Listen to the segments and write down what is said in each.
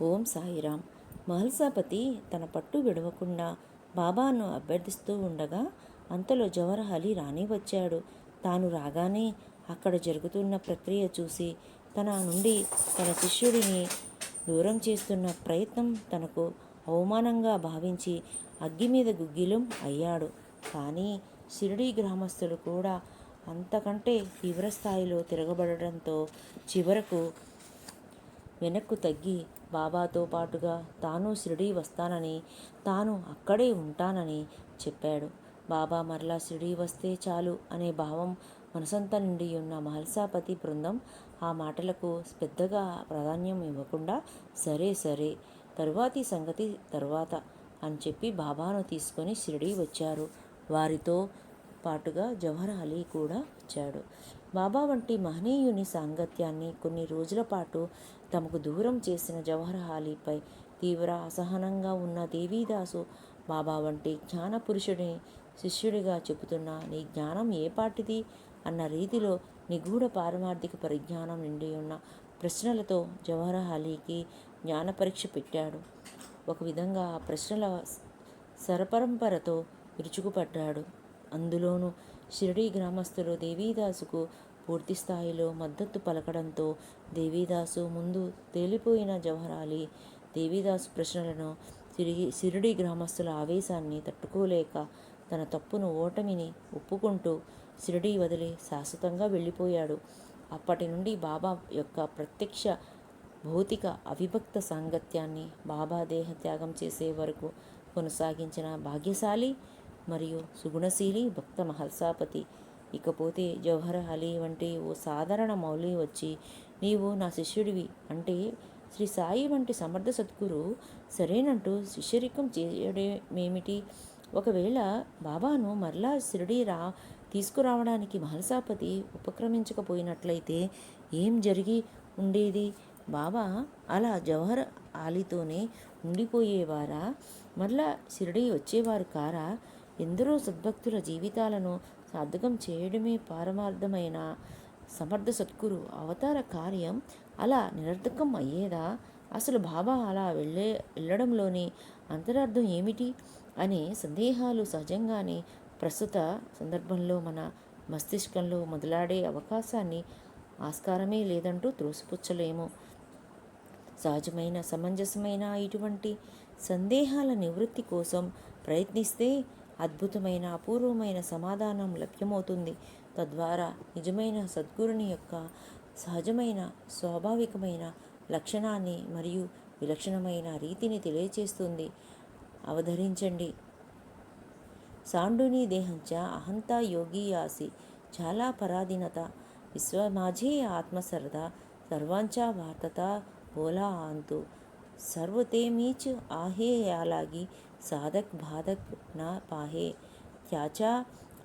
ఓం సాయిరాం. మహల్సాపతి తన పట్టు విడవకుండా బాబాను అభ్యర్థిస్తూ ఉండగా అంతలో జవహర్ అలీ రాని వచ్చాడు. తాను రాగానే అక్కడ జరుగుతున్న ప్రక్రియ చూసి తన నుండి తన శిష్యుడిని దూరం చేస్తున్న ప్రయత్నం తనకు అవమానంగా భావించి అగ్గి మీద గుగ్గిలం అయ్యాడు. కానీ షిరిడీ గ్రామస్తులు కూడా అంతకంటే తీవ్రస్థాయిలో తిరగబడడంతో చివరకు వెనక్కు తగ్గి బాబాతో పాటుగా తాను షిరిడీ వస్తానని, తాను అక్కడే ఉంటానని చెప్పాడు. బాబా మరలా షిరిడీ వస్తే చాలు అనే భావం మనసంతా నిండి ఉన్న మహల్సాపతి బృందం ఆ మాటలకు పెద్దగా ప్రాధాన్యం ఇవ్వకుండా సరే సరే, తరువాతి సంగతి తరువాత అని చెప్పి బాబాను తీసుకొని షిరిడీ వచ్చారు. వారితో పాటుగా జవహర్ అలీ కూడా వచ్చాడు. బాబా వంటి మహనీయుని సాంగత్యాన్ని కొన్ని రోజుల పాటు తమకు దూరం చేసిన జవహర్ అలీపై తీవ్ర అసహనంగా ఉన్న దేవీదాసు బాబా వంటి జ్ఞాన పురుషుడిని శిష్యుడిగా చెబుతున్నా నీ జ్ఞానం ఏ పాటిది అన్న రీతిలో నిగూఢ పారమార్థిక పరిజ్ఞానం నిండి ఉన్న ప్రశ్నలతో జవహర్ అలీకి జ్ఞాన పరీక్ష పెట్టాడు. ఒక విధంగా ఆ ప్రశ్నల సరపరంపరతో విరుచుకుపడ్డాడు. అందులోనూ షిరిడీ గ్రామస్తులు దేవీదాసుకు పూర్తి స్థాయిలో మద్దతు పలకడంతో దేవీదాసు ముందు తేలిపోయిన జవహర్ అలీ దేవీదాసు ప్రశ్నలను షిరిడీ గ్రామస్తుల ఆవేశాన్ని తట్టుకోలేక తన తప్పును ఓటమిని ఒప్పుకుంటూ షిరిడీ వదిలి శాశ్వతంగా వెళ్ళిపోయాడు. అప్పటి నుండి బాబా యొక్క ప్రత్యక్ష భౌతిక అవిభక్త సాంగత్యాన్ని బాబా దేహత్యాగం చేసే వరకు కొనసాగించిన భాగ్యశాలి మరియు సుగుణశీలి భక్త మహల్సాపతి. ఇకపోతే జవహర్ అలీ వంటి ఓ సాధారణ మౌలి వచ్చి నీవు నా శిష్యుడివి అంటే శ్రీ సాయి వంటి సమర్థ సద్గురు సరేనంటూ శిష్యరికం చేయడమేమిటి? ఒకవేళ బాబాను మరలా షిరిడీ తీసుకురావడానికి మహల్సాపతి ఉపక్రమించకపోయినట్లయితే ఏం జరిగి ఉండేది? బాబా అలా జవహర్ అలీతోనే ఉండిపోయేవారా? మరలా షిరిడీ వచ్చేవారు కారా? ఎందరో సద్భక్తుల జీవితాలను సార్థకం చేయడమే పారమార్థమైన సమర్థ సద్గురు అవతార కార్యం అలా నిరర్థకం అయ్యేదా? అసలు బాబా అలా వెళ్ళడంలోని అంతరార్థం ఏమిటి అనే సందేహాలు సహజంగానే ప్రస్తుత సందర్భంలో మన మస్తిష్కంలో మొదలాడే అవకాశాన్ని ఆస్కారమే లేదంటూ త్రోసిపుచ్చలేము. సహజమైన సమంజసమైన ఇటువంటి సందేహాల నివృత్తి కోసం ప్రయత్నిస్తే అద్భుతమైన అపూర్వమైన సమాధానం లభ్యమవుతుంది. తద్వారా నిజమైన సద్గురుని యొక్క సహజమైన స్వాభావికమైన లక్షణాన్ని మరియు విలక్షణమైన రీతిని తెలియచేస్తుంది. అవధరించండి. సాండుని దేహంచ అహంతా యోగి ఆసి చాలా పరాధీనత విశ్వమాझे ఆత్మసరద సర్వాంచా వార్తత బోలా ఆంతు సర్వతే మీచ్ ఆహే యాలాగి సాధక్ బాధక్ నా పాహే త్యాచా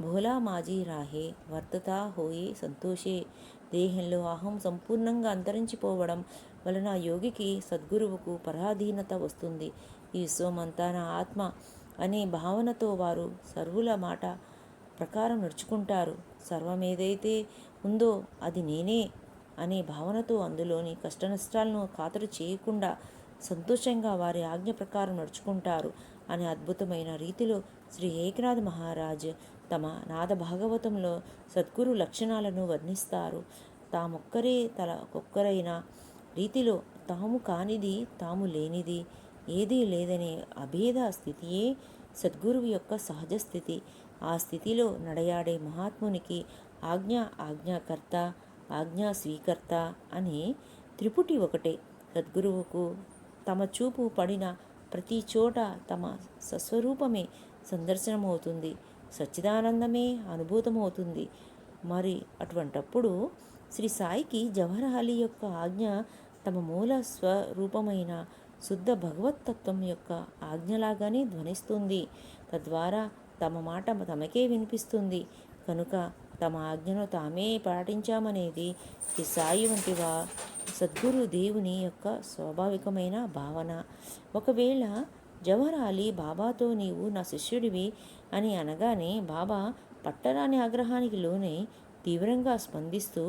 భోలా మాజీ రాహే వర్తతా హోయే సంతోషే. దేహంలో అహం సంపూర్ణంగా అంతరించిపోవడం వలన యోగికి సద్గురువుకు పరాధీనత వస్తుంది. ఈ విశ్వమంతా నా ఆత్మ అనే భావనతో వారు సర్వుల మాట ప్రకారం నడుచుకుంటారు. సర్వమేదైతే ఉందో అది నేనే అనే భావనతో అందులోని కష్టనష్టాలను ఖాతరు చేయకుండా సంతోషంగా వారి ఆజ్ఞ ప్రకారం నడుచుకుంటారు అనే అద్భుతమైన రీతిలో శ్రీ ఏకనాథ్ మహారాజ్ తమ నాద భాగవతంలో సద్గురు లక్షణాలను వర్ణిస్తారు. తామొక్కరే తలకొక్కరైన రీతిలో తాము కానిది తాము లేనిది ఏదీ లేదనే అభేద స్థితియే సద్గురువు యొక్క సహజ స్థితి. ఆ స్థితిలో నడయాడే మహాత్మునికి ఆజ్ఞాకర్త ఆజ్ఞా స్వీకర్త అనే త్రిపుటి ఒకటే. సద్గురువుకు తమ చూపు పడిన ప్రతి చోట తమ స్వస్వరూపమే సందర్శనమవుతుంది, సచ్చిదానందమే అనుభూతమవుతుంది. మరి అటువంటప్పుడు శ్రీ సాయికి జవహర్ అలీ యొక్క ఆజ్ఞ తమ మూల స్వరూపమైన శుద్ధ భగవత్తత్వం యొక్క ఆజ్ఞలాగానే ధ్వనిస్తుంది. తద్వారా తమ మాట తమకే వినిపిస్తుంది కనుక తమ ఆజ్ఞను తామే పాటించామనేది శ్రీ సాయి వంటివా సద్గురు దేవుని యొక్క స్వాభావికమైన భావన. ఒకవేళ జవహర్ అలీ బాబాతో నీవు నా శిష్యుడివి అని అనగానే బాబా పట్టరాని ఆగ్రహానికి లోనై తీవ్రంగా స్పందిస్తూ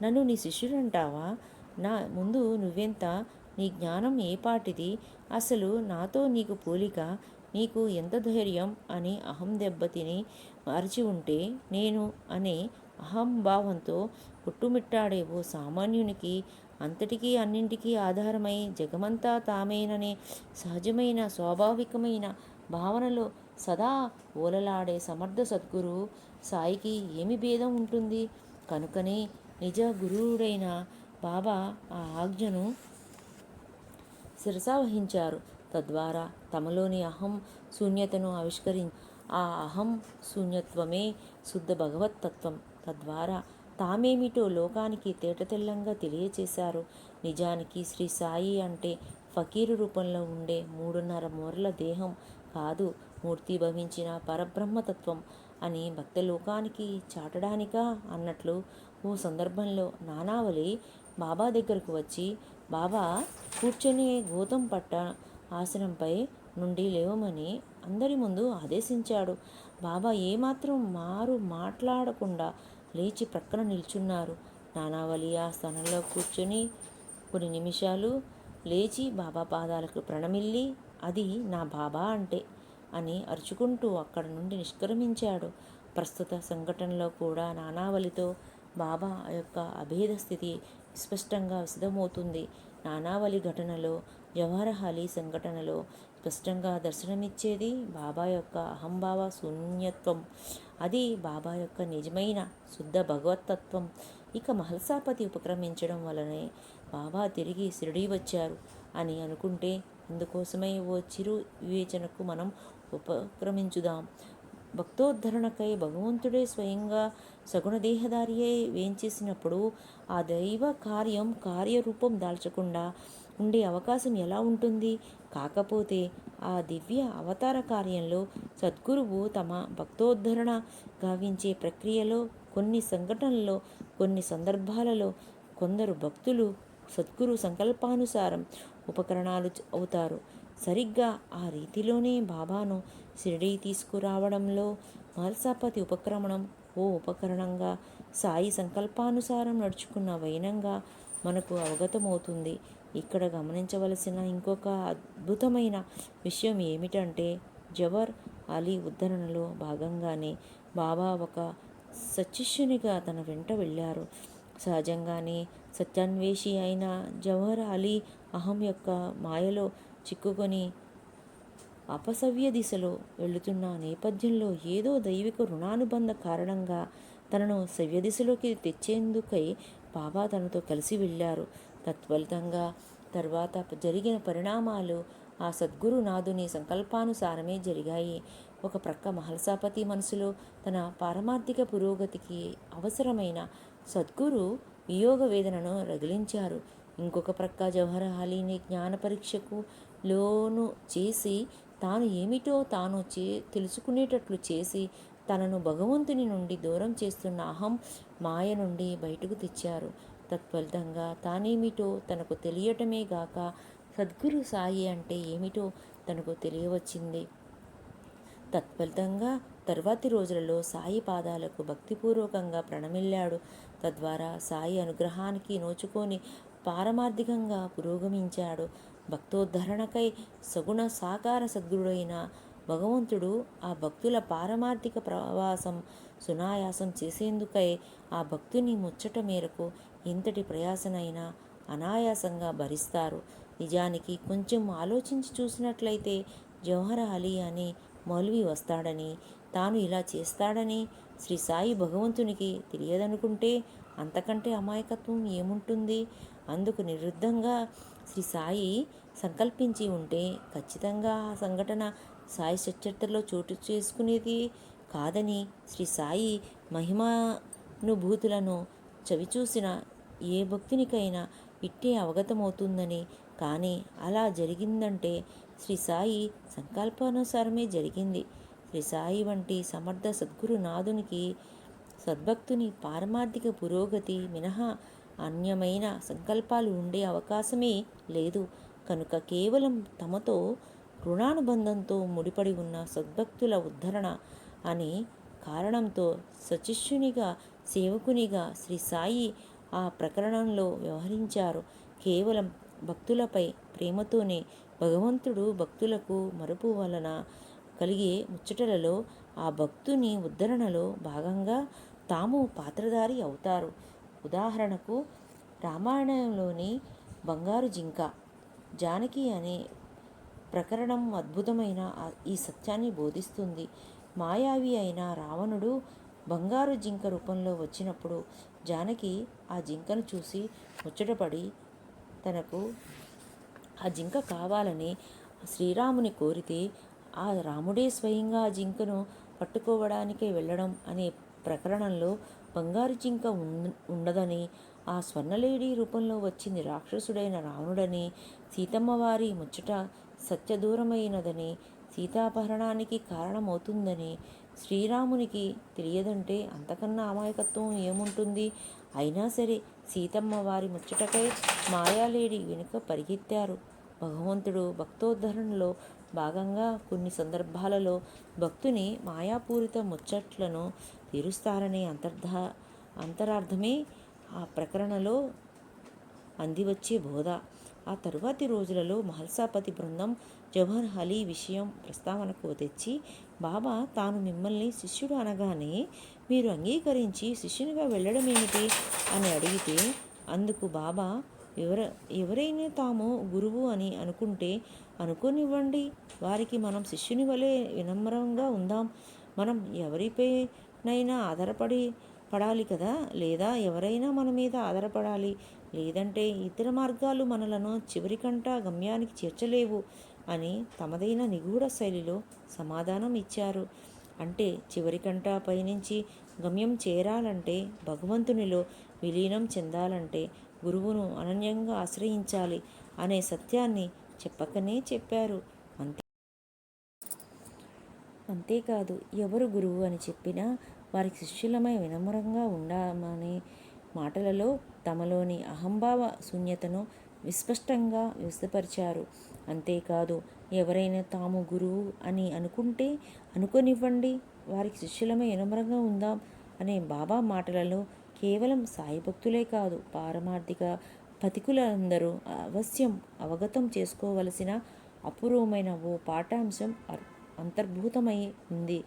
నన్ను నీ శిష్యుడంటావా? నా ముందు నువ్వెంత నీ జ్ఞానం ఏపాటిది? అసలు నాతో నీకు పోలిక? నీకు ఎంత ధైర్యం అని అహం దెబ్బతిని అరిచి ఉంటే నేను అనే అహంభావంతో కొట్టుమిట్టాడే ఓ సామాన్యునికి అంతటికీ అన్నింటికీ ఆధారమై జగమంతా తామేననే సహజమైన స్వాభావికమైన భావనలో సదా ఓలలాడే సమర్థ సద్గురు సాయికి ఏమి భేదం ఉంటుంది? కనుకనే నిజ గురువుడైన బాబా ఆ ఆజ్ఞను శిరసావహించారు. తద్వారా తమలోని అహం శూన్యతను ఆ అహం శూన్యత్వమే శుద్ధ భగవత్తత్వం. తద్వారా తామేమిటో లోకానికి తేటతెల్లంగా తెలియచేశారు. నిజానికి శ్రీ సాయి అంటే ఫకీరు రూపంలో ఉండే 3.5 మూరల దేహం కాదు, మూర్తిభవించిన పరబ్రహ్మతత్వం అని భక్తలోకానికి చాటడానికా అన్నట్లు ఓ సందర్భంలో నానావళి బాబా దగ్గరకు వచ్చి, బాబా కూర్చొని గౌతమ్ పట్ట ఆసనంపై నుండి లేవమని అందరి ముందు ఆదేశించాడు. బాబా ఏమాత్రం మాట్లాడకుండా లేచి ప్రక్కన నిల్చున్నారు. నానావళి ఆ స్థానంలో కూర్చొని కొన్ని నిమిషాలు లేచి బాబా పాదాలకు ప్రణమిల్లి, అది నా బాబా అంటే అని అరుచుకుంటూ అక్కడి నుండి నిష్క్రమించాడు. ప్రస్తుత సంఘటనలో కూడా నానావళితో బాబా యొక్క అభేద స్థితి స్పష్టంగా విశదమవుతుంది. నానావళి ఘటనలో, జవహర్ అలీ సంఘటనలో స్పష్టంగా దర్శనమిచ్చేది బాబా యొక్క అహంభావ శూన్యత్వం. అది బాబా యొక్క నిజమైన శుద్ధ భగవత్తత్వం. ఇక మహల్సాపతి ఉపక్రమించడం వలనే బాబా తిరిగి షిరిడీ వచ్చారు అని అనుకుంటే అందుకోసమై ఓ చిరు వివేచనకు మనం ఉపక్రమించుదాం. భక్తోద్ధరణకై భగవంతుడే స్వయంగా సగుణదేహధారి అయి వేంచేసినప్పుడు ఆ దైవ కార్యం కార్యరూపం దాల్చకుండా ఉండే అవకాశం ఎలా ఉంటుంది? కాకపోతే ఆ దివ్య అవతార కార్యంలో సద్గురువు తమ భక్తోద్ధరణ గావించే ప్రక్రియలో కొన్ని సంఘటనల్లో, కొన్ని సందర్భాలలో కొందరు భక్తులు సద్గురు సంకల్పానుసారం ఉపకరణాలు అవుతారు. సరిగ్గా ఆ రీతిలోనే బాబాను షిరిడీ తీసుకురావడంలో మహల్సాపతి ఉపక్రమణం ఓ ఉపకరణంగా, సాయి సంకల్పానుసారం నడుచుకున్న వైనంగా మనకు అవగతమవుతుంది. ఇక్కడ గమనించవలసిన ఇంకొక అద్భుతమైన విషయం ఏమిటంటే, జవహర్ అలీ ఉద్ధరణలో భాగంగానే బాబా ఒక సత్శిష్యునిగా తన వెంట వెళ్ళారు. సహజంగానే సత్యాన్వేషి అయిన జవహర్ అలీ అహం యొక్క మాయలో చిక్కుకొని అపసవ్య దిశలో వెళుతున్న నేపథ్యంలో ఏదో దైవిక రుణానుబంధ కారణంగా తనను సవ్య దిశలోకి తెచ్చేందుకై బాబా తనతో కలిసి వెళ్ళారు. తత్ఫలితంగా తర్వాత జరిగిన పరిణామాలు ఆ సద్గురునాథుని సంకల్పానుసారమే జరిగాయి. ఒక ప్రక్క మహల్సాపతి మనసులో తన పారమార్థిక పురోగతికి అవసరమైన సద్గురు వియోగ వేదనను రగిలించారు. ఇంకొక ప్రక్క జవహర్ అలీని జ్ఞాన పరీక్షకు లోను చేసి తాను ఏమిటో తాను తెలుసుకునేటట్లు చేసి తనను భగవంతుని నుండి దూరం చేస్తున్న అహం మాయ నుండి బయటకు తెచ్చారు. తత్ఫలితంగా తానేమిటో తనకు తెలియటమే గాక సద్గురు సాయి అంటే ఏమిటో తనకు తెలియవచ్చింది. తత్ఫలితంగా తర్వాతి రోజులలో సాయి పాదాలకు భక్తిపూర్వకంగా ప్రణమిల్లాడు. తద్వారా సాయి అనుగ్రహానికి నోచుకొని పారమార్థికంగా పురోగమించాడు. భక్తోద్ధరణకై సగుణ సాకార సద్గురుడైన భగవంతుడు ఆ భక్తుల పారమార్థిక ప్రవాసం సునాయాసం చేసేందుకై ఆ భక్తుని ముచ్చట మేరకు ఎంతటి ప్రయాసనైనా అనాయాసంగా భరిస్తారు. నిజానికి కొంచెం ఆలోచించి చూసినట్లయితే జవహర్ అలీ అనే మౌల్వి వస్తాడని, తాను ఇలా చేస్తాడని శ్రీ సాయి భగవంతునికి తెలియదనుకుంటే అంతకంటే అమాయకత్వం ఏముంటుంది? అందుకు విరుద్ధంగా శ్రీ సాయి సంకల్పించి ఉంటే ఖచ్చితంగా ఆ సంఘటన సాయి సచ్చరిత్రలో చోటు చేసుకునేది కాదని శ్రీ సాయి మహిమానుభూతులను చవిచూసిన ఏ భక్తునికైనా ఇట్టే అవగతమవుతుందని. కానీ అలా జరిగిందంటే శ్రీ సాయి సంకల్పానుసారమే జరిగింది. శ్రీ సాయి వంటి సమర్థ సద్గురునాథునికి సద్భక్తుని పారమార్థిక పురోగతి మినహా అన్యమైన సంకల్పాలు ఉండే అవకాశమే లేదు. కనుక కేవలం తమతో రుణానుబంధంతో ముడిపడి ఉన్న సద్భక్తుల ఉద్ధరణ అనే కారణంతో సశిష్యునిగా, సేవకునిగా శ్రీ సాయి ఆ ప్రకరణంలో వ్యవహరించారు. కేవలం భక్తులపై ప్రేమతోనే భగవంతుడు భక్తులకు మరుపు వలన కలిగే ముచ్చటలలో ఆ భక్తుని ఉద్ధరణలో భాగంగా తాము పాత్రధారి అవుతారు. ఉదాహరణకు రామాయణంలోని బంగారు జింక జానకి అనే ప్రకరణం అద్భుతమైన ఈ సత్యాన్ని బోధిస్తుంది. మాయావి అయిన రావణుడు బంగారు జింక రూపంలో వచ్చినప్పుడు జానకి ఆ జింకను చూసి ముచ్చటపడి తనకు ఆ జింక కావాలని శ్రీరాముని కోరితే ఆ రాముడే స్వయంగా ఆ జింకను పట్టుకోవడానికి వెళ్ళడం అనే ప్రకరణంలో బంగారు జింక ఉండదని, ఆ స్వర్ణలేడీ రూపంలో వచ్చింది రాక్షసుడైన రావణుడని, సీతమ్మ వారి ముచ్చట సత్యదూరమైనదని, సీతాపహరణానికి కారణమవుతుందని శ్రీరామునికి తెలియదంటే అంతకన్నా అమాయకత్వం ఏముంటుంది? అయినా సరే సీతమ్మ వారి ముచ్చటకై మాయాలేడి వెనుక పరిగెత్తారు. భగవంతుడు భక్తోద్ధరణలో భాగంగా కొన్ని సందర్భాలలో భక్తుని మాయాపూరిత ముచ్చట్లను తీరుస్తారనే అంతరార్థమే ఆ ప్రకరణలో అందివచ్చే బోధ. ఆ తరువాతి రోజులలో మహల్సాపతి బృందం జవహర్ అలీ విషయం ప్రస్తావనకు తెచ్చి, బాబా తాను మిమ్మల్ని శిష్యుడు అనగానే మీరు అంగీకరించి శిష్యునిగా వెళ్ళడం ఏమిటి అని అడిగితే, అందుకు బాబా ఎవరైనా తాము గురువు అని అనుకుంటే అనుకోనివ్వండి, వారికి మనం శిష్యుని వలె వినమ్రంగా ఉందాం. మనం ఎవరిపైనైనా పడాలి కదా, లేదా ఎవరైనా మన మీద ఆధారపడాలి. లేదంటే ఇతర మార్గాలు మనలను చివరికంటా గమ్యానికి చేర్చలేవు అని తమదైన నిగూఢ శైలిలో సమాధానం ఇచ్చారు. అంటే చివరికంటా పయనించి గమ్యం చేరాలంటే, భగవంతునిలో విలీనం చెందాలంటే గురువును అనన్యంగా ఆశ్రయించాలి అనే సత్యాన్ని చెప్పకనే చెప్పారు. అంతేకాదు, ఎవరు గురువు అని చెప్పినా వారికి శిష్యులమై వినమ్రంగా ఉండామనే మాటలలో తమలోని అహంభావ శూన్యతను విస్పష్టంగా వ్యక్తపరిచారు. అంతేకాదు, ఎవరైనా తాము గురువు అని అనుకుంటే అనుకోనివ్వండి, వారికి శిష్యులమై వినమ్రంగా ఉందాం అనే బాబా మాటలలో కేవలం సాయి భక్తులే కాదు, పారమార్థిక పథికులందరూ అవశ్యం అవగతం చేసుకోవలసిన అపూర్వమైన ఓ పాఠాంశం అంతర్భూతమై ఉంది.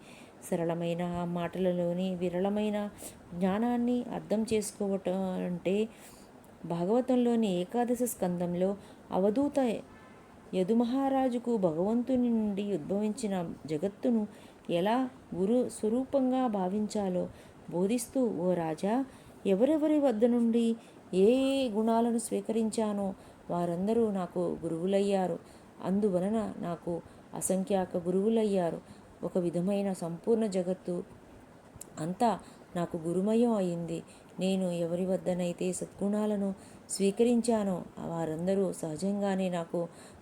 సరళమైన ఆ మాటలలోని విరళమైన జ్ఞానాన్ని అర్థం చేసుకోవటం అంటే, భాగవతంలోని ఏకాదశ స్కందంలో అవధూత యదుమహారాజుకు భగవంతుని నుండి ఉద్భవించిన జగత్తును ఎలా గురు స్వరూపంగా భావించాలో బోధిస్తూ, ఓ రాజా, ఎవరెవరి వద్ద నుండి ఏ ఏ గుణాలను స్వీకరించానో వారందరూ నాకు గురువులయ్యారు. అందువలన నాకు అసంఖ్యాక గురువులయ్యారు. ఒక విధమైన సంపూర్ణ జగత్తు అంతా నాకు గురుమయం అయింది. నేను ఎవరి వద్దనైతే సద్గుణాలను స్వీకరించానో వారందరూ సహజంగానే నాకు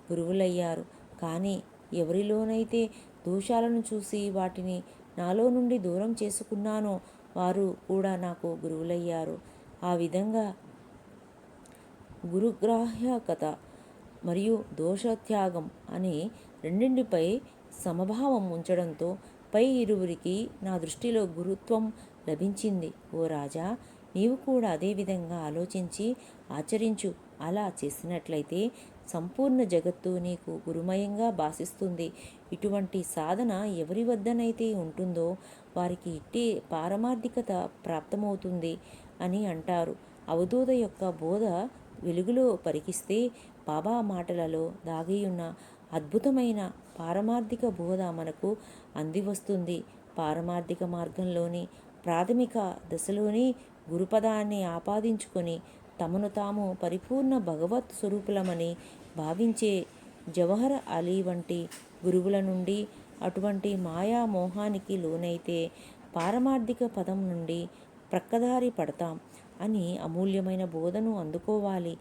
గురువులయ్యారు. కానీ ఎవరిలోనైతే దోషాలను చూసి వాటిని నాలో నుండి దూరం చేసుకున్నానో వారు కూడా నాకు గురువులయ్యారు. ఆ విధంగా గురుగ్రాహ్యకత మరియు దోషత్యాగం అనే రెండింటిపై సమభావం ఉంచడంతో పై ఇరువురికి నా దృష్టిలో గురుత్వం లభించింది. ఓ రాజా, నీవు కూడా అదే విధంగా ఆలోచించి ఆచరించు. అలా చేసినట్లయితే సంపూర్ణ జగత్తు నీకు గురుమయంగా భాసిస్తుంది. ఇటువంటి సాధన ఎవరి వద్దనైతే ఉంటుందో వారికి ఇట్టి పారమార్థికత ప్రాప్తమవుతుంది అని అంటారు. అవధూత యొక్క బోధ వెలుగులో పరికిస్తే బాబా మాటలలో దాగియున్న అద్భుతమైన పారమార్థిక బోధ మనకు అందివస్తుంది. పారమార్థిక మార్గంలోని ప్రాథమిక దశలోని గురుపదాన్ని ఆపాదించుకొని తమను తాము పరిపూర్ణ భగవత్ స్వరూపులమని భావించే జవహర్ అలీ వంటి గురువుల నుండి అటువంటి మాయా మోహానికి లోనైతే పారమార్థిక పదం నుండి ప్రక్కదారి పడతాం అని అమూల్యమైన బోధను అందుకోవాలి.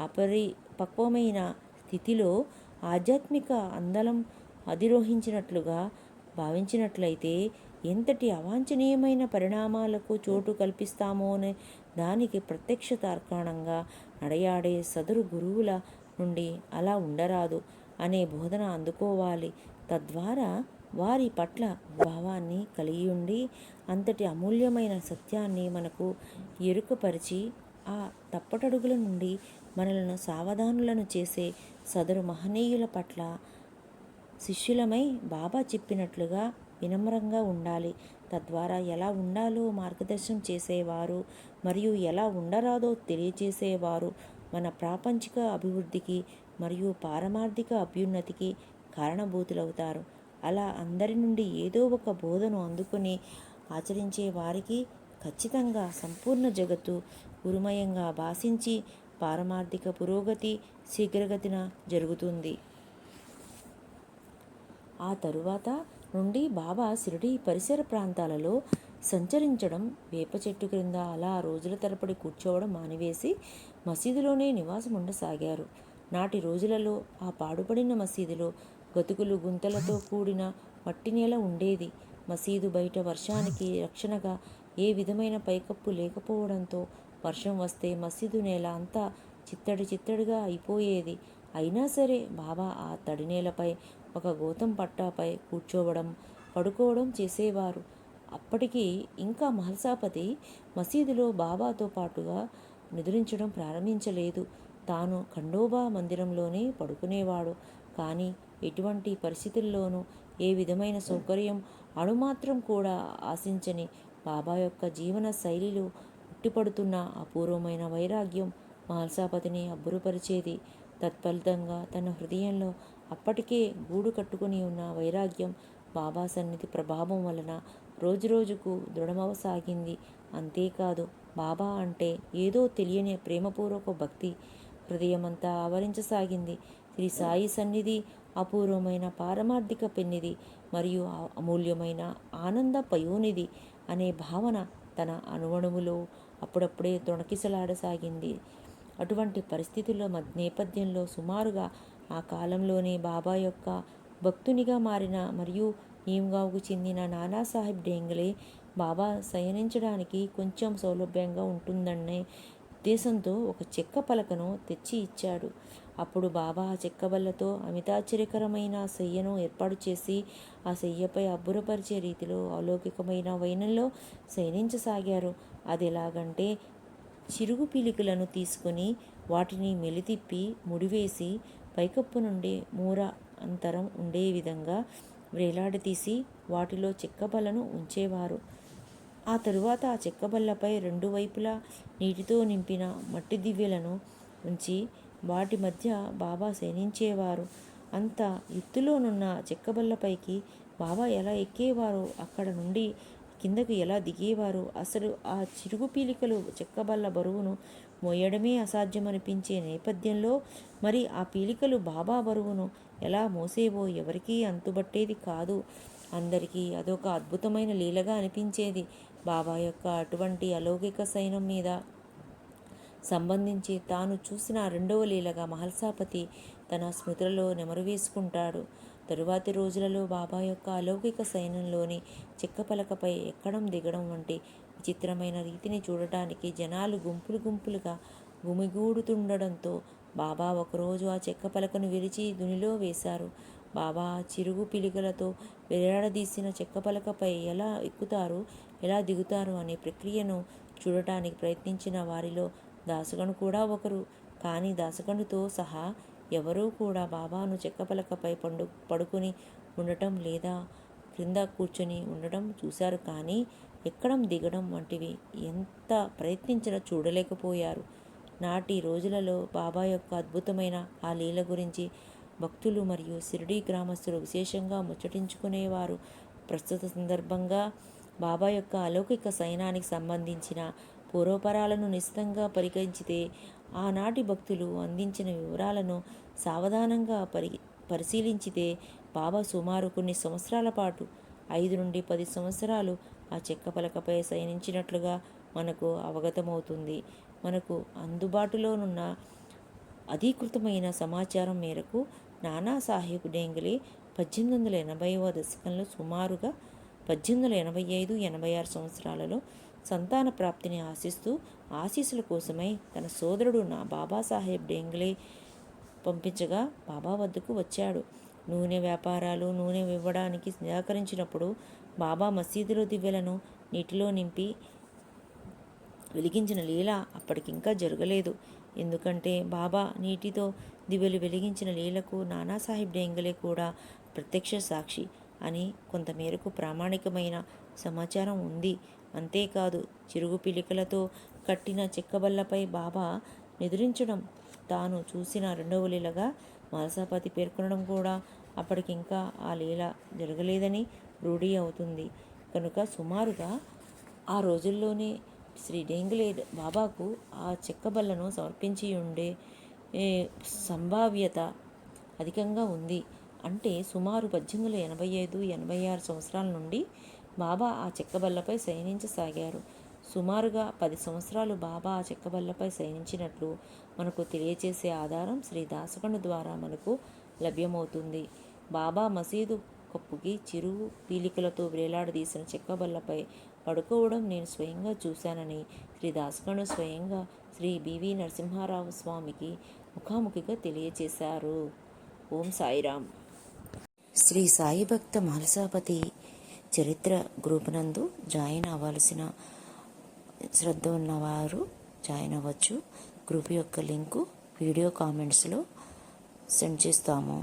అపరిపక్వమైన స్థితిలో ఆధ్యాత్మిక అందలం అధిరోహించినట్లుగా భావించినట్లయితే ఎంతటి అవాంఛనీయమైన పరిణామాలకు చోటు కల్పిస్తామోనే దానికి ప్రత్యక్ష తార్కాణంగా నడయాడే సదరు గురువుల నుండి అలా ఉండరాదు అనే బోధన అందుకోవాలి. తద్వారా వారి పట్ల భావాన్ని కలిగి ఉండి అంతటి అమూల్యమైన సత్యాన్ని మనకు ఎరుకపరిచి ఆ తప్పటడుగుల నుండి మనలను సావధానులను చేసే సదరు మహనీయుల పట్ల శిష్యులమై బాబా చెప్పినట్లుగా వినమ్రంగా ఉండాలి. తద్వారా ఎలా ఉండాలో మార్గదర్శనం చేసేవారు మరియు ఎలా ఉండరాదో తెలియచేసేవారు మన ప్రాపంచిక అభివృద్ధికి మరియు పారమార్థిక అభ్యున్నతికి కారణభూతులవుతారు. అలా అందరి నుండి ఏదో ఒక బోధను అందుకుని ఆచరించే వారికి ఖచ్చితంగా సంపూర్ణ జగత్తు గురుమయంగా భాషించి పారమార్థిక పురోగతి శీఘ్రగతిన జరుగుతుంది. ఆ తరువాత నుండి బాబా షిరిడీ పరిసర ప్రాంతాలలో సంచరించడం, వేప చెట్టు క్రింద అలా రోజుల తరబడి కూర్చోవడం మానివేసి మసీదులోనే నివాసం ఉండసాగారు. నాటి రోజులలో ఆ పాడుపడిన మసీదులో గతుకులు గుంతలతో కూడిన మట్టి నేల ఉండేది. మసీదు బయట వర్షానికి రక్షణగా ఏ విధమైన పైకప్పు లేకపోవడంతో వర్షం వస్తే మసీదు నేల అంతా చిత్తడి చిత్తడిగా అయిపోయేది. అయినా సరే బాబా ఆ తడి నేలపై ఒక గోతం పట్టాపై కూర్చోవడం, పడుకోవడం చేసేవారు. అప్పటికి ఇంకా మహల్సాపతి మసీదులో బాబాతో పాటుగా నిద్రించడం ప్రారంభించలేదు. తాను ఖండోబా మందిరంలోనే పడుకునేవాడు. కానీ ఎటువంటి పరిస్థితుల్లోనూ ఏ విధమైన సౌకర్యం అణుమాత్రం కూడా ఆశించని బాబా యొక్క జీవన శైలిలో ఉట్టిపడుతున్న అపూర్వమైన వైరాగ్యం మహల్సాపతిని అబ్బురపరిచేది. తత్ఫలితంగా తన హృదయంలో అప్పటికే గూడు కట్టుకుని ఉన్న వైరాగ్యం బాబా సన్నిధి ప్రభావం వలన రోజురోజుకు దృఢమవసాగింది. అంతేకాదు, బాబా అంటే ఏదో తెలియని ప్రేమపూర్వక భక్తి హృదయమంతా ఆవరించసాగింది. శ్రీ సాయి సన్నిధి అపూర్వమైన పారమార్థిక పెన్నిది మరియు అమూల్యమైన ఆనంద పయోనిది అనే భావన తన అణువణువులో అప్పుడప్పుడే తొణకిసలాడసాగింది. అటువంటి పరిస్థితుల నేపథ్యంలో సుమారుగా ఆ కాలంలోనే బాబా యొక్క భక్తునిగా మారిన మరియు నీమ్గావ్కు చెందిన నానాసాహెబ్ డేంగలే బాబా శయనించడానికి కొంచెం సౌలభ్యంగా ఉంటుందనే ఉద్దేశంతో ఒక చెక్క పలకను తెచ్చి ఇచ్చాడు. అప్పుడు బాబా ఆ చెక్కబల్లతో అమితాశ్చర్యకరమైన శయ్యను ఏర్పాటు చేసి ఆ శయ్యపై అబ్బురపరిచే రీతిలో అలౌకికమైన వైనంలో శయనించసాగారు. అది ఎలాగంటే, చిరుగు పీలికలను తీసుకుని వాటిని మెలితిప్పి ముడివేసి పైకప్పు నుండి మూర అంతరం ఉండే విధంగా వ్రేలాడదీసి వాటిలో చెక్కబల్లను ఉంచేవారు. ఆ తరువాత ఆ చెక్కబల్లపై రెండు వైపులా నీటితో నింపిన మట్టి దివ్వెలను ఉంచి వాటి మధ్య బాబా శయనించేవారు. అంత ఎత్తులోనున్న చెక్కబల్లపైకి బాబా ఎలా ఎక్కేవారో, అక్కడ నుండి కిందకు ఎలా దిగేవారో, అసలు ఆ చిరుగు పీలికలు చెక్కబల్ల బరువును మోయడమే అసాధ్యమనిపించే నేపథ్యంలో మరి ఆ పీలికలు బాబా బరువును ఎలా మోసేవో ఎవరికీ అంతుబట్టేది కాదు. అందరికీ అదొక అద్భుతమైన లీలగా అనిపించేది. బాబా యొక్క అటువంటి అలౌకిక సైనం మీద సంబంధించి తాను చూసిన రెండవ లీలగా మహల్సాపతి తన స్మృతులలో నెమరు వేసుకుంటాడు. తరువాతి రోజులలో బాబా యొక్క అలౌకిక సైన్యంలోని చెక్కపలకపై ఎక్కడం దిగడం వంటి విచిత్రమైన రీతిని చూడటానికి జనాలు గుంపులు గుంపులుగా గుమిగూడుతుండడంతో బాబా ఒకరోజు ఆ చెక్కపలకను విరిచి దునిలో వేశారు. బాబా చిరుగు పిలికలతో వేలాడదీసిన చెక్కపలకపై ఎలా ఎక్కుతారు, ఎలా దిగుతారు అనే ప్రక్రియను చూడటానికి ప్రయత్నించిన వారిలో దాసగను కూడా ఒకరు. కానీ దాసగనుతో సహా ఎవరూ కూడా బాబాను చెక్కపలకపై పడుకుని ఉండటం లేదా క్రింద కూర్చొని ఉండటం చూశారు. కానీ ఎక్కడం దిగడం వంటివి ఎంత ప్రయత్నించినా చూడలేకపోయారు. నాటి రోజులలో బాబా యొక్క అద్భుతమైన ఆ లీల గురించి భక్తులు మరియు షిరిడీ గ్రామస్తులు విశేషంగా ముచ్చటించుకునేవారు. ప్రస్తుత సందర్భంగా బాబా యొక్క అలౌకిక సైనానికి సంబంధించిన పూర్వపరాలను నిశితంగా పరిగణించితే ఆనాటి భక్తులు అందించిన వివరాలను సావధానంగా పరిశీలించితే బాబా సుమారు కొన్ని సంవత్సరాల పాటు 5 నుండి 10 సంవత్సరాలు ఆ చెక్క పలకపై శయనించినట్లుగా మనకు అవగతమవుతుంది. మనకు అందుబాటులోనున్న అధీకృతమైన సమాచారం మేరకు నానాసాహెబ్ డేంగలే 1880వ దశకంలో సుమారుగా 1885-86 సంవత్సరాలలో సంతాన ప్రాప్తిని ఆశిస్తూ ఆశీస్సుల కోసమై తన సోదరుడు బాబాసాహెబ్ డేంగలే పంపించగా బాబా వద్దకు వచ్చాడు. నూనె వ్యాపారాలు నూనె ఇవ్వడానికి నిరాకరించినప్పుడు బాబా మసీదులో దివ్వెలను నీటిలో నింపి వెలిగించిన లీల అప్పటికింకా జరగలేదు. ఎందుకంటే బాబా నీటితో దివ్యలు వెలిగించిన లీలకు నానాసాహెబ్ డేంగలే కూడా ప్రత్యక్ష సాక్షి అని కొంతమేరకు ప్రామాణికమైన సమాచారం ఉంది. అంతేకాదు చిరుగు పిలికలతో కట్టిన చెక్కబల్లపై బాబా నిద్రించడం తాను చూసిన రెండవ లీలగా మాలసాపతి పేర్కొనడం కూడా అప్పటికింకా ఆ లీల జరగలేదని రూఢి అవుతుంది. కనుక సుమారుగా ఆ రోజుల్లోనే శ్రీ డేంగలే బాబాకు ఆ చెక్కబల్లను సమర్పించి ఉండే సంభావ్యత అధికంగా ఉంది. అంటే సుమారు 1885-86 సంవత్సరాల నుండి బాబా ఆ చెక్కబల్లపై శయనించసాగారు. సుమారుగా 10 సంవత్సరాలు బాబా ఆ చెక్కబల్లపై శయనించినట్లు మనకు తెలియచేసే ఆధారం శ్రీ దాసగణు ద్వారా మనకు లభ్యమవుతుంది. బాబా మసీదు కప్పుకి చిరుగు పీలికలతో వేలాడదీసిన చెక్కబల్లపై పడుకోవడం నేను స్వయంగా చూశానని శ్రీ దాసగణు స్వయంగా శ్రీ బివి నరసింహారావు స్వామికి ముఖాముఖిగా తెలియచేశారు. ఓం సాయిరామ్. శ్రీ సాయి భక్త మాలసాపతి చరిత్ర గ్రూపునందు జాయిన్ అవ్వాల్సిన శ్రద్ధ ఉన్నవారు జాయిన్ అవ్వచ్చు. గ్రూప్ యొక్క లింకు వీడియో కామెంట్స్లో సెండ్ చేస్తాము.